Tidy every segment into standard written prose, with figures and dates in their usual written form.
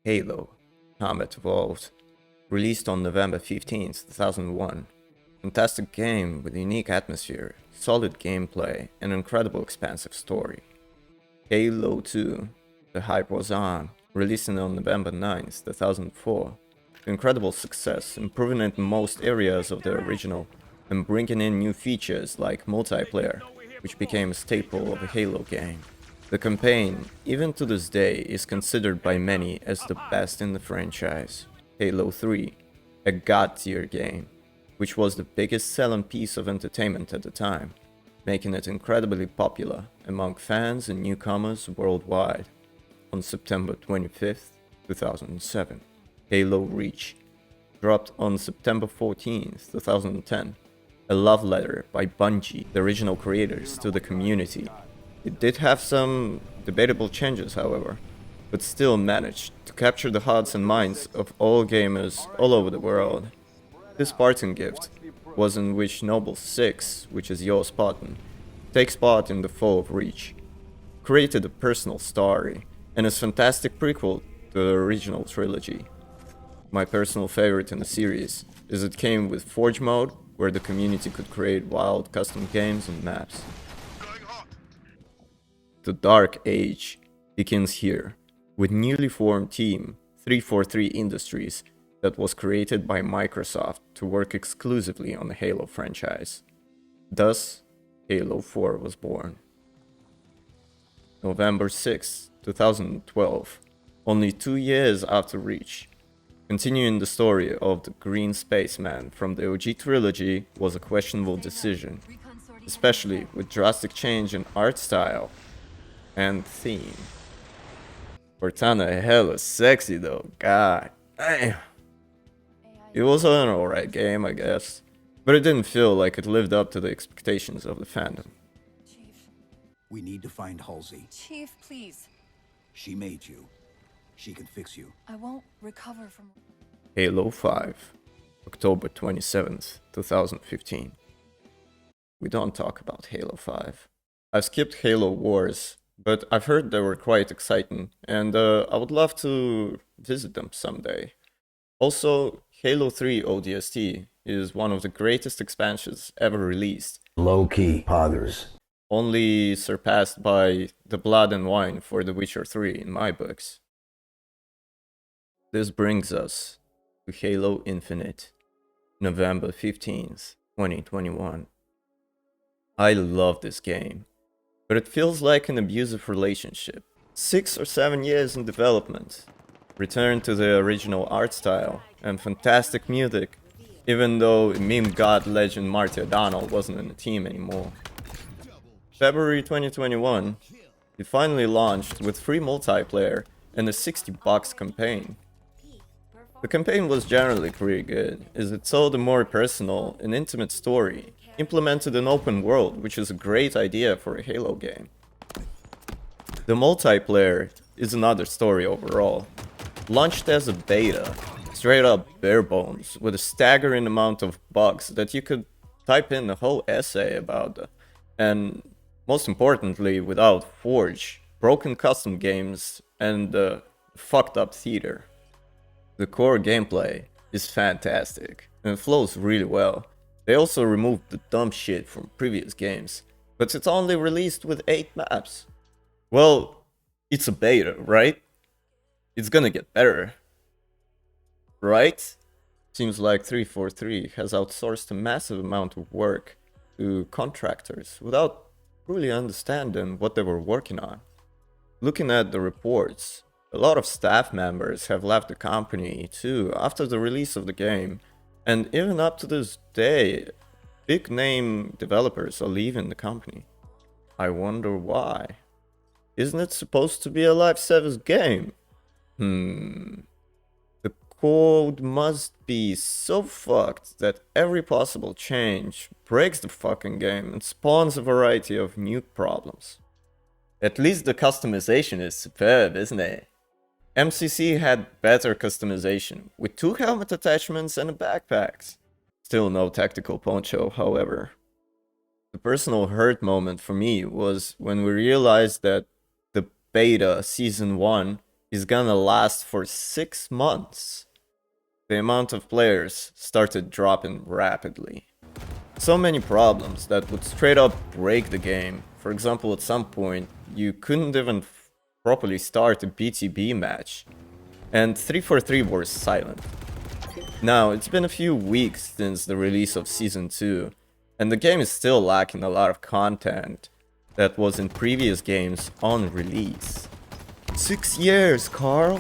Halo Combat Evolved, released on November 15th, 2001. Fantastic game with unique atmosphere, solid gameplay, and incredible expansive story. Halo 2, the hype was on, releasing on November 9th, 2004. Incredible success, improving in most areas of the original, and bringing in new features like multiplayer, which became a staple of a Halo game. The campaign, even to this day, is considered by many as the best in the franchise. Halo 3, a god-tier game, which was the biggest selling piece of entertainment at the time, making it incredibly popular among fans and newcomers worldwide. On September 25th, 2007, Halo Reach dropped on September 14th, 2010, a love letter by Bungie, the original creators, to the community. It did have some debatable changes, however, but still managed to capture the hearts and minds of all gamers all over the world. This parting gift was in which Noble 6, which is your Spartan, takes part in the fall of Reach, created a personal story, and is a fantastic prequel to the original trilogy. My personal favorite in the series is it came with Forge mode, where the community could create wild custom games and maps. The Dark Age begins here, with newly formed team 343 Industries that was created by Microsoft to work exclusively on the Halo franchise. Thus, Halo 4 was born. November 6, 2012, only 2 years after Reach. Continuing the story of the Green Spaceman from the OG trilogy was a questionable decision, especially with drastic change in art style and theme. Cortana hella sexy though, god damn. It was an alright game, I guess, but it didn't feel like it lived up to the expectations of the fandom. Chief. We need to find Halsey. Chief, please. She made you. She can fix you. I won't recover from... Halo 5, October 27th, 2015. We don't talk about Halo 5. I've skipped Halo Wars, but I've heard they were quite exciting, and I would love to visit them someday. Also, Halo 3 ODST is one of the greatest expansions ever released. Low-key poggers. Only surpassed by the Blood and Wine for The Witcher 3 in my books. This brings us to Halo Infinite, November 15th, 2021. I love this game, but it feels like an abusive relationship. 6 or 7 years in development, return to the original art style, and fantastic music, even though meme god legend Marty O'Donnell wasn't in the team anymore. February 2021, it finally launched with free multiplayer and a $60 campaign. The campaign was generally pretty good, as it told a more personal and intimate story, implemented an open world, which is a great idea for a Halo game. The multiplayer is another story overall. Launched as a beta, straight up bare bones, with a staggering amount of bugs that you could type in a whole essay about, and most importantly without Forge, broken custom games, and fucked up theater. The core gameplay is fantastic, and it flows really well. They also removed the dumb shit from previous games, but it's only released with 8 maps. Well, it's a beta, right? It's gonna get better. Right? Seems like 343 has outsourced a massive amount of work to contractors without really understanding what they were working on. Looking at the reports, a lot of staff members have left the company too after the release of the game, and even up to this day, big name developers are leaving the company. I wonder why. Isn't it supposed to be a live service game? The code must be so fucked that every possible change breaks the fucking game and spawns a variety of new problems. At least the customization is superb, isn't it? MCC had better customization, with 2 helmet attachments and a backpacks. Still no tactical poncho, however. The personal hurt moment for me was when we realized that the beta Season 1 is gonna last for 6 months. The amount of players started dropping rapidly. So many problems that would straight up break the game. For example, at some point, you couldn't even properly start a BTB match, and 343 were silent. Now, it's been a few weeks since the release of Season 2, and the game is still lacking a lot of content that was in previous games on release. 6 years, Carl!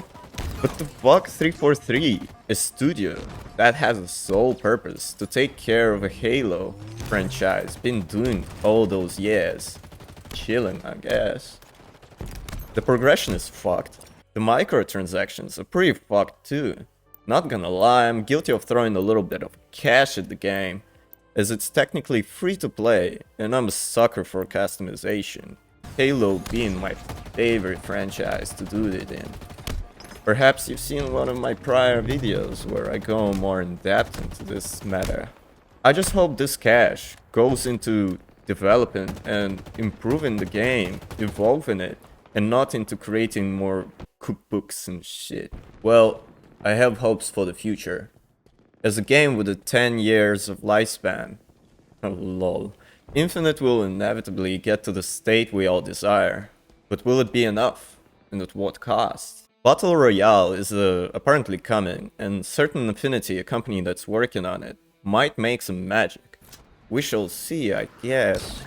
What the fuck, 343? A studio that has a sole purpose to take care of a Halo franchise been doing all those years. Chilling, I guess. The progression is fucked. The microtransactions are pretty fucked too. Not gonna lie, I'm guilty of throwing a little bit of cash at the game, as it's technically free to play, and I'm a sucker for customization. Halo being my favorite franchise to do it in. Perhaps you've seen one of my prior videos where I go more in depth into this matter. I just hope this cash goes into developing and improving the game, evolving it, and not into creating more cookbooks and shit. Well, I have hopes for the future. As a game with a 10 years of lifespan, oh lol, Infinite will inevitably get to the state we all desire. But will it be enough? And at what cost? Battle Royale is apparently coming, and Certain Affinity, a company that's working on it, might make some magic. We shall see, I guess.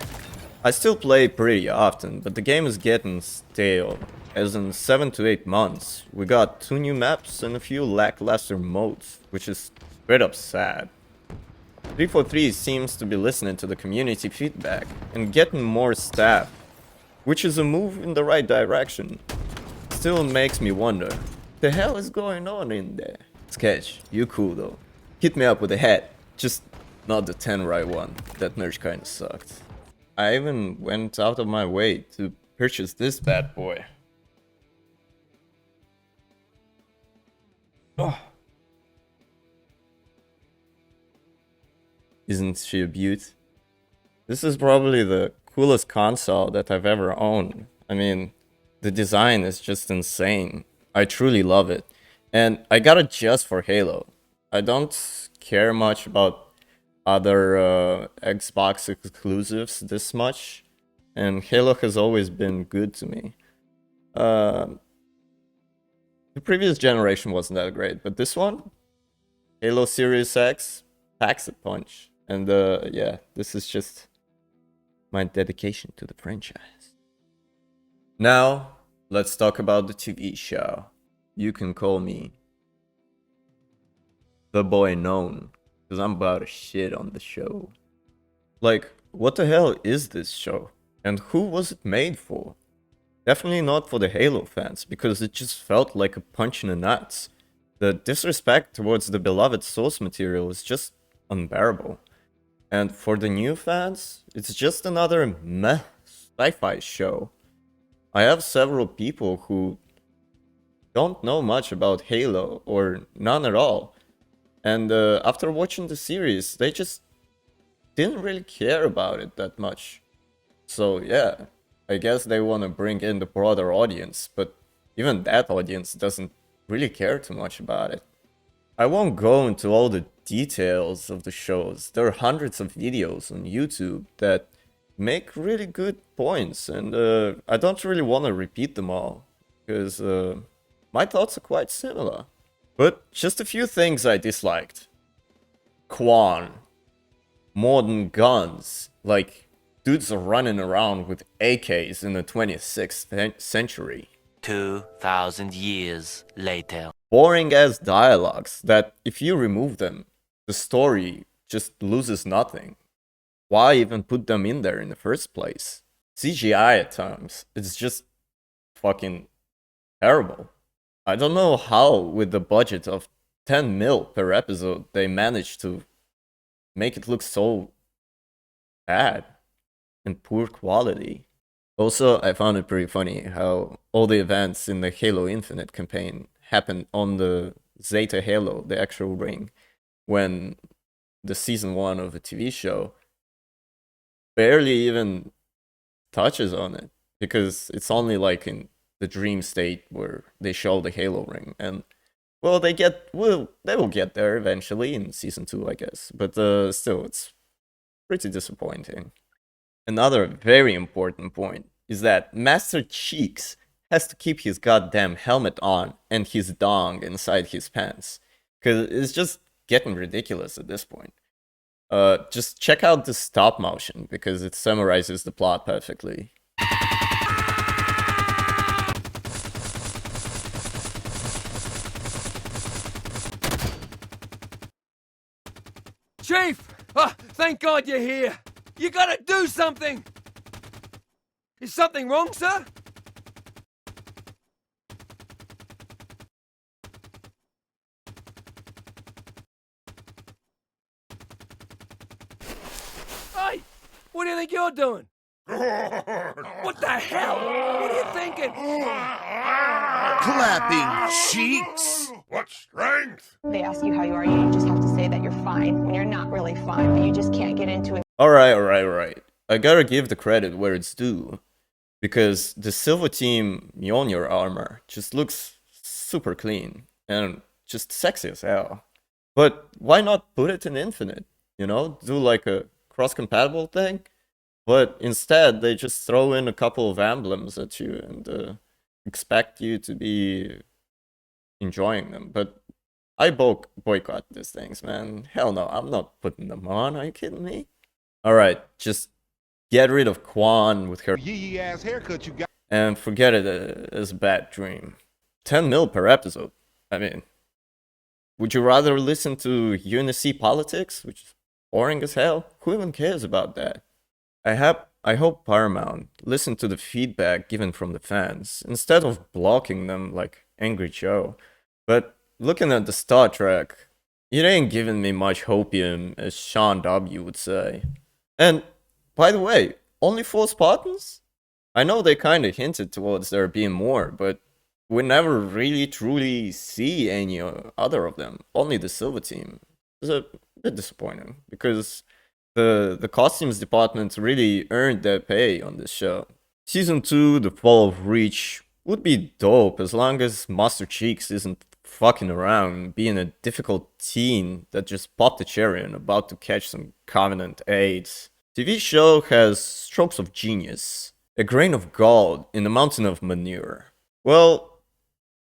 I still play pretty often, but the game is getting stale, as in 7 to 8 months, we got 2 new maps and a few lackluster modes, which is straight up sad. 343 seems to be listening to the community feedback and getting more staff, which is a move in the right direction. Still makes me wonder, the hell is going on in there? Sketch, you cool though. Hit me up with a hat, just not the 10 right one, that merch kinda sucked. I even went out of my way to purchase this bad boy. Oh. Isn't she a beaut? This is probably the coolest console that I've ever owned. I mean, the design is just insane. I truly love it. And I got it just for Halo. I don't care much about other Xbox exclusives this much. And Halo has always been good to me. The previous generation wasn't that great, but this one, Halo Series X, packs a punch. And yeah, this is just my dedication to the franchise. Now, let's talk about the TV show. You can call me the boy known, because I'm about to shit on the show. Like, what the hell is this show? And who was it made for? Definitely not for the Halo fans, because it just felt like a punch in the nuts. The disrespect towards the beloved source material is just unbearable. And for the new fans, it's just another meh sci-fi show. I have several people who don't know much about Halo, or none at all. And after watching the series, they just didn't really care about it that much. So yeah, I guess they want to bring in the broader audience, but even that audience doesn't really care too much about it. I won't go into all the details of the shows. There are hundreds of videos on YouTube that make really good points, and I don't really want to repeat them all, because my thoughts are quite similar. But just a few things I disliked. Quan. Modern guns. Like, dudes are running around with AKs in the 26th century. 2,000 years later. Boring ass dialogues that, if you remove them, the story just loses nothing. Why even put them in there in the first place? CGI at times, it's just fucking terrible. I don't know how, with the budget of 10 mil per episode, they managed to make it look so bad and poor quality. Also, I found it pretty funny how all the events in the Halo Infinite campaign happened on the Zeta Halo, the actual ring, when the season 1 of the TV show barely even touches on it, because it's only like in the dream state where they show the Halo ring, and well, they will get there eventually in season 2, I guess. But still, it's pretty disappointing. Another very important point is that Master Cheeks has to keep his goddamn helmet on and his dong inside his pants, because it's just getting ridiculous at this point. Just check out the stop motion, because it summarizes the plot perfectly. Chief! Oh, thank God you're here! You gotta do something! Is something wrong, sir? Hey! What do you think you're doing? What the hell? What are you thinking? Clapping cheeks. What strength? They ask you how you are, you just have to say that you're fine when you're not really fine, but you just can't get into it. Alright. I gotta give the credit where it's due, because the Silver Team Mjolnir armor just looks super clean and just sexy as hell. But why not put it in Infinite? You know, do like a cross-compatible thing? But instead, they just throw in a couple of emblems at you and expect you to be enjoying them. But I boycott these things, man. Hell no, I'm not putting them on. Are you kidding me? Alright, just get rid of Quan with her Yee ass haircut you got. and forget it as a bad dream. 10 mil per episode. I mean, would you rather listen to UNSC politics, which is boring as hell? Who even cares about that? I hope Paramount listened to the feedback given from the fans, instead of blocking them like Angry Joe. But looking at the Star Trek, it ain't giving me much hopium, as Sean W. would say. And, by the way, only 4 Spartans? I know they kinda hinted towards there being more, but we never really truly see any other of them. Only the Silver Team. It's a bit disappointing, because the costumes department really earned their pay on this show. Season 2, The Fall of Reach, would be dope as long as Master Cheeks isn't fucking around, being a difficult teen that just popped a cherry and about to catch some Covenant AIDS. TV show has strokes of genius, a grain of gold in a mountain of manure. Well,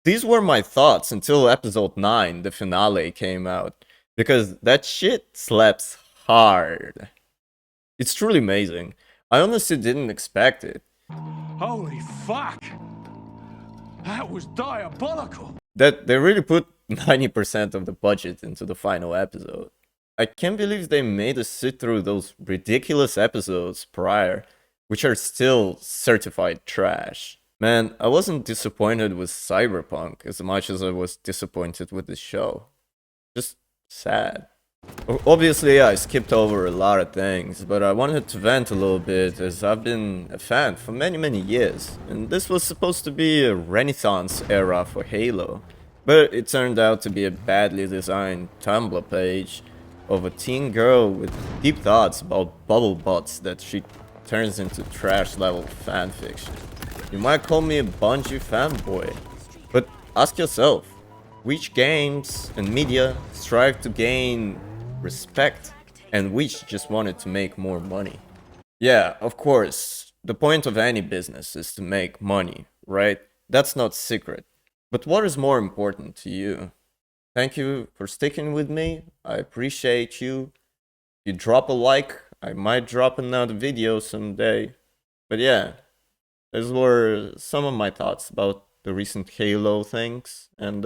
these were my thoughts until episode 9, the finale, came out, because that shit slaps hard. It's truly amazing. I honestly didn't expect it. Holy fuck! That was diabolical! That they really put 90% of the budget into the final episode. I can't believe they made us sit through those ridiculous episodes prior, which are still certified trash. Man, I wasn't disappointed with Cyberpunk as much as I was disappointed with this show. Just sad. Obviously, I skipped over a lot of things, but I wanted to vent a little bit as I've been a fan for many years, and this was supposed to be a renaissance era for Halo, but it turned out to be a badly designed Tumblr page of a teen girl with deep thoughts about bubble butts that she turns into trash level fanfiction. You might call me a Bungie fanboy, but ask yourself, which games and media strive to gain respect and which just wanted to make more money? Yeah, of course, the point of any business is to make money, right? That's not secret. But what is more important to you? Thank you for sticking with me. I appreciate you. If you drop a like, I might drop another video someday. But yeah, those were some of my thoughts about the recent Halo things. And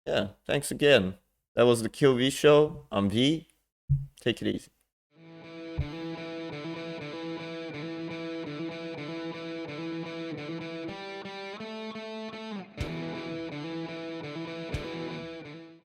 yeah, thanks again. That was the KillV show. I'm V. Take it easy.